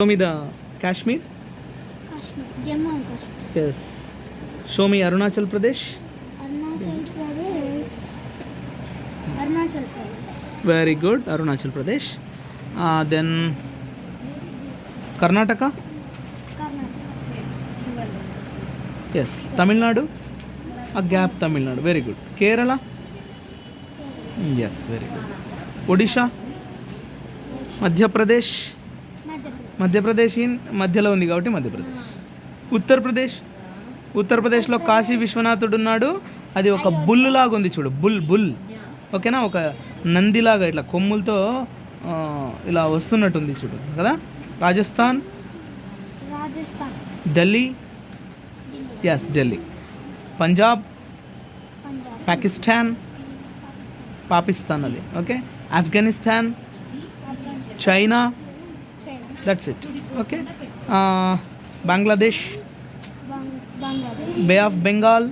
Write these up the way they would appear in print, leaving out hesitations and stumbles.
Show me the Kashmir. Kashmir, Jammu and Kashmir. Yes. Show me Arunachal Pradesh. Arunachal Pradesh. Arunachal Pradesh. Very good, Arunachal Pradesh. Then Karnataka. Karnataka. Yes. Tamil Nadu. A gap, Tamil Nadu. Very good. Kerala. Yes, very good. Odisha. Madhya Pradesh. Madhya Pradesh మధ్యలో ఉంది కాబట్టి మధ్యప్రదేశ్. ఉత్తరప్రదేశ్లో కాశీ విశ్వనాథుడు ఉన్నాడు. అది ఒక bull లాగా ఉంది చూడు, బుల్ ఓకేనా, ఒక నందిలాగా ఇట్లా కొమ్ములతో ఇలా వస్తున్నట్టుంది చూడు కదా. రాజస్థాన్, ఢిల్లీ, ఎస్ ఢిల్లీ. పంజాబ్, పాకిస్తాన్ అది okay. Afghanistan, China, that's it. Okay. Bangladesh, Bay of Bengal,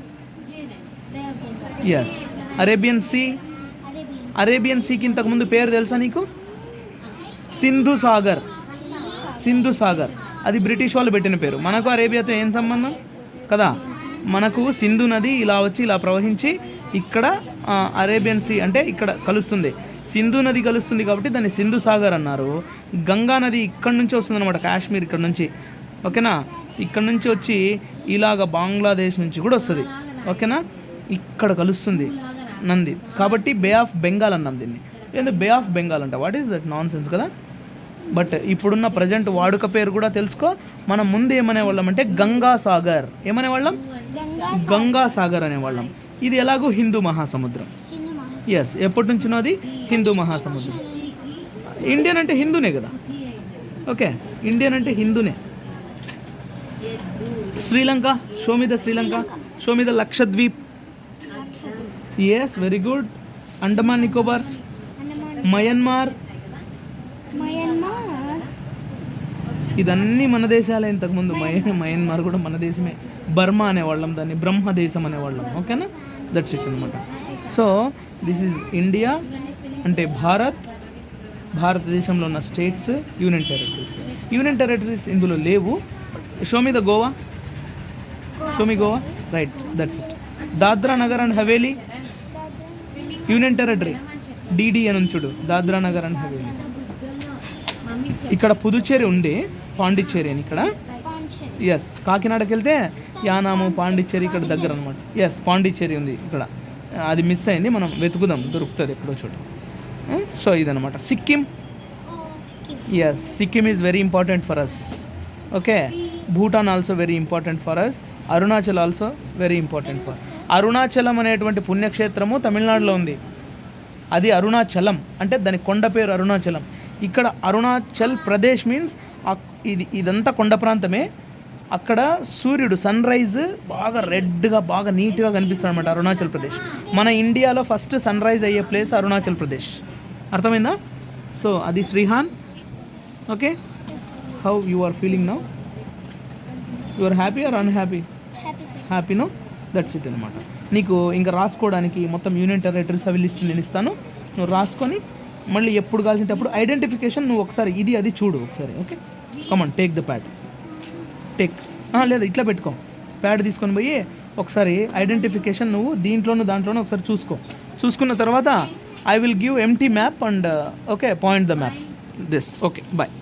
yes. Arabian Sea కి ఇంతకు ముందు పేరు తెలుసా నీకు? సింధు సాగర్. అది బ్రిటిష్ వాళ్ళు పెట్టిన పేరు. మనకు అరేబియాతో ఏం సంబంధం కదా. మనకు సింధు నది ఇలా వచ్చి ఇలా ప్రవహించి ఇక్కడ అరేబియన్ సీ అంటే ఇక్కడ కలుస్తుంది. సింధు నది కలుస్తుంది కాబట్టి దాన్ని సింధు సాగర్ అన్నారు. గంగా నది ఇక్కడ నుంచి వస్తుంది అనమాట, కాశ్మీర్ ఇక్కడ నుంచి ఓకేనా. ఇక్కడ నుంచి వచ్చి ఇలాగ బంగ్లాదేశ్ నుంచి కూడా వస్తుంది ఓకేనా. ఇక్కడ కలుస్తుంది నంది కాబట్టి బే ఆఫ్ బెంగాల్ అన్నాం దీన్ని. ఎందుకు బే ఆఫ్ బెంగాల్ అంట? What is that non sense కదా. బట్ ఇప్పుడున్న ప్రజెంట్ వాడుక పేరు కూడా తెలుసుకో. మనం ముందు ఏమనేవాళ్ళం అంటే గంగా సాగర్ అనేవాళ్ళం. ఇది ఎలాగో హిందూ మహాసముద్రం. ఎస్, ఎప్పటి నుంచినో అది హిందూ మహాసముద్రం. ఇండియన్ అంటే హిందూనే కదా ఓకే, ఇండియన్ అంటే హిందూనే. Sri Lanka, show me the Lakshadweep. Yes, very good. Andaman Nicobar, Myanmar, ఇదన్నీ మన దేశాలే. ఇంతకుముందు మయన్మార్ కూడా మన దేశమే. బర్మా అనేవాళ్ళం, దాన్ని బ్రహ్మదేశం అనేవాళ్ళం ఓకేనా. దట్స్ ఇట్ అనమాట. సో దిస్ ఈజ్ ఇండియా అంటే భారతదేశంలో ఉన్న స్టేట్స్, యూనియన్ టెరిటరీస్ ఇందులో లేవు. Show me Goa, right, that's it. Dadra Nagar and Haveli union territory, DD అని ఉంచుడు, దాద్రా నగర్ అండ్ హవేలీ. ఇక్కడ పుదుచ్చేరి ఉండి పాండిచ్చేరి అని ఇక్కడ. ఎస్, కాకినాడకి వెళ్తే యానాము, పాండిచ్చేరి ఇక్కడ దగ్గర అనమాట. ఎస్, పాండిచ్చేరి ఉంది ఇక్కడ. అది మిస్ అయింది, మనం వెతుకుదాం, దొరుకుతుంది ఎక్కడో చోట. సో ఇదనమాట. Sikkim, yes, Sikkim is very important for us okay. Bhutan also very important for us. Arunachal also very important for. Arunachalam అనేటువంటి పుణ్యక్షేత్రము తమిళనాడులో ఉంది. అది అరుణాచలం అంటే దాని కొండ పేరు అరుణాచలం. ఇక్కడ అరుణాచల్ ప్రదేశ్ మీన్స్ ఇదంతా కొండ ప్రాంతమే. అక్కడ సూర్యుడు సన్ రైజ్ బాగా రెడ్గా బాగా నీట్గా కనిపిస్తాడు అనమాట అరుణాచల్ ప్రదేశ్. మన ఇండియాలో ఫస్ట్ సన్ రైజ్ అయ్యే ప్లేస్ అరుణాచల్ ప్రదేశ్. అర్థమైందా? సో అది Srihan okay. How you are feeling now? You are happy or unhappy? హ్యాపీనో, దట్స్ ఇట్ అనమాట. నీకు ఇంకా రాసుకోవడానికి మొత్తం యూనియన్ టెరిటరీస్ అవి లిస్ట్ నేను ఇస్తాను. నువ్వు రాసుకొని మళ్ళీ ఎప్పుడు కాల్సినప్పుడు ఐడెంటిఫికేషన్ నువ్వు ఒకసారి ఇది అది చూడు ఒకసారి okay. Come on, take the pad, లేదా ఇట్లా పెట్టుకో. ప్యాడ్ తీసుకొని పోయి ఒకసారి ఐడెంటిఫికేషన్ నువ్వు దాంట్లోనూ ఒకసారి చూసుకున్న తర్వాత I will give empty map and okay, point the map this okay. Bye.